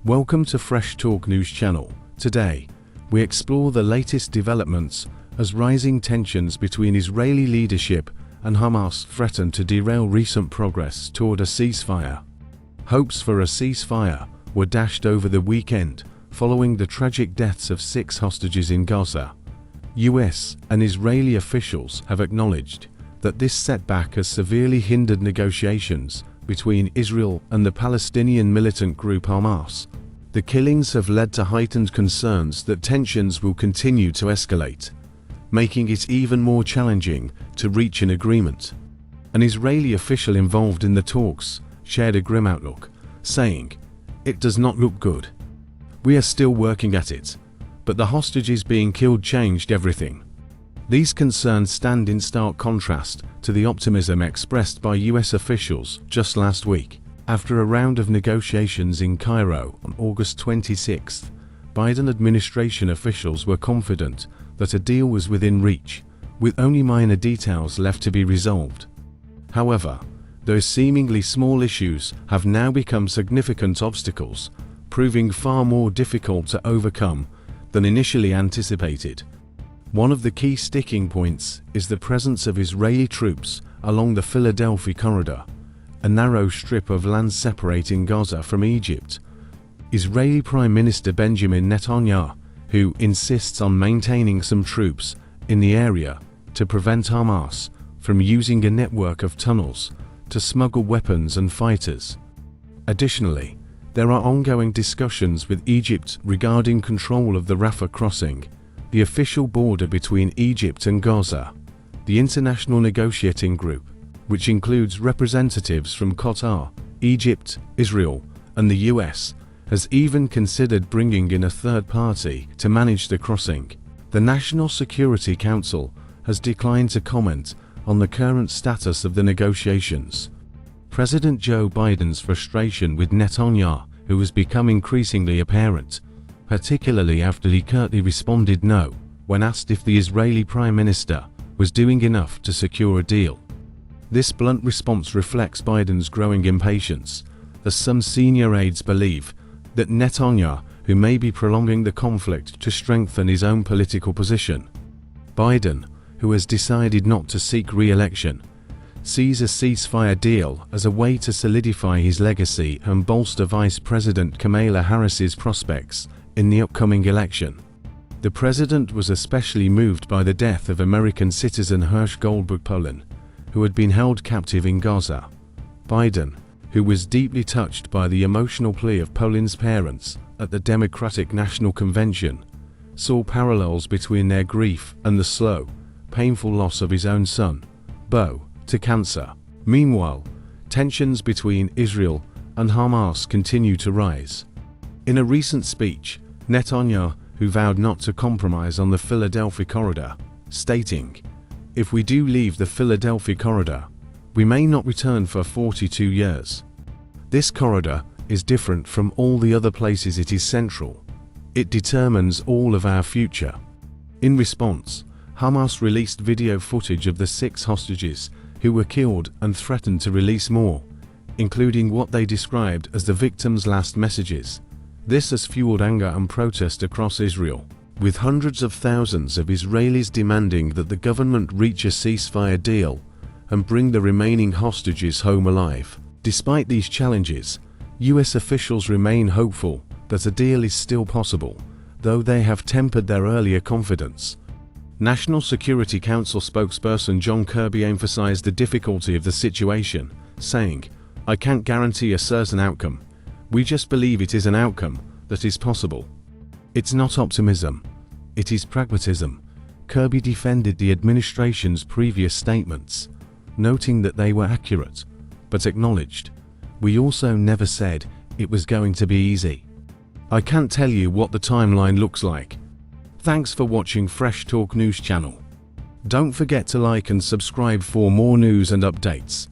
Welcome to Fresh Talk News Channel. Today, we explore the latest developments as rising tensions between Israeli leadership and Hamas threaten to derail recent progress toward a ceasefire. Hopes for a ceasefire were dashed over the weekend following the tragic deaths of 6 hostages in Gaza. US and Israeli officials have acknowledged that this setback has severely hindered negotiations between Israel and the Palestinian militant group Hamas. The killings have led to heightened concerns that tensions will continue to escalate, making it even more challenging to reach an agreement. An Israeli official involved in the talks shared a grim outlook, saying, "It does not look good. We are still working at it, but the hostages being killed changed everything." These concerns stand in stark contrast to the optimism expressed by US officials just last week. After a round of negotiations in Cairo on August 26, Biden administration officials were confident that a deal was within reach, with only minor details left to be resolved. However, those seemingly small issues have now become significant obstacles, proving far more difficult to overcome than initially anticipated. One of the key sticking points is the presence of Israeli troops along the Philadelphia corridor, a narrow strip of land separating Gaza from Egypt. Israeli Prime Minister Benjamin Netanyahu, who insists on maintaining some troops in the area to prevent Hamas from using a network of tunnels to smuggle weapons and fighters. Additionally, there are ongoing discussions with Egypt regarding control of the Rafah crossing, the official border between Egypt and Gaza. The International Negotiating Group, which includes representatives from Qatar, Egypt, Israel, and the US, has even considered bringing in a third party to manage the crossing. The National Security Council has declined to comment on the current status of the negotiations. President Joe Biden's frustration with Netanyahu, who has become increasingly apparent, particularly after he curtly responded no when asked if the Israeli Prime Minister was doing enough to secure a deal. This blunt response reflects Biden's growing impatience, as some senior aides believe that Netanyahu, who may be prolonging the conflict to strengthen his own political position. Biden, who has decided not to seek re-election, sees a ceasefire deal as a way to solidify his legacy and bolster Vice President Kamala Harris's prospects in the upcoming election. The president was especially moved by the death of American citizen Hersh Goldberg-Polin, who had been held captive in Gaza. Biden, who was deeply touched by the emotional plea of Polin's parents at the Democratic National Convention, saw parallels between their grief and the slow, painful loss of his own son, Bo, to cancer. Meanwhile, tensions between Israel and Hamas continue to rise. In a recent speech, Netanyahu, who vowed not to compromise on the Philadelphia corridor, stating, "If we do leave the Philadelphia corridor, we may not return for 42 years. This corridor is different from all the other places it is central. It determines all of our future." In response, Hamas released video footage of the 6 hostages who were killed and threatened to release more, including what they described as the victims' last messages. This has fueled anger and protest across Israel, with hundreds of thousands of Israelis demanding that the government reach a ceasefire deal and bring the remaining hostages home alive. Despite these challenges, US officials remain hopeful that a deal is still possible, though they have tempered their earlier confidence. National Security Council spokesperson John Kirby emphasized the difficulty of the situation, saying, "I can't guarantee a certain outcome. We just believe it is an outcome that is possible." It's not optimism, it is pragmatism. Kirby defended the administration's previous statements, noting that they were accurate, but acknowledged, "We also never said it was going to be easy. I can't tell you what the timeline looks like." Thanks for watching Fresh Talk News Channel. Don't forget to like and subscribe for more news and updates.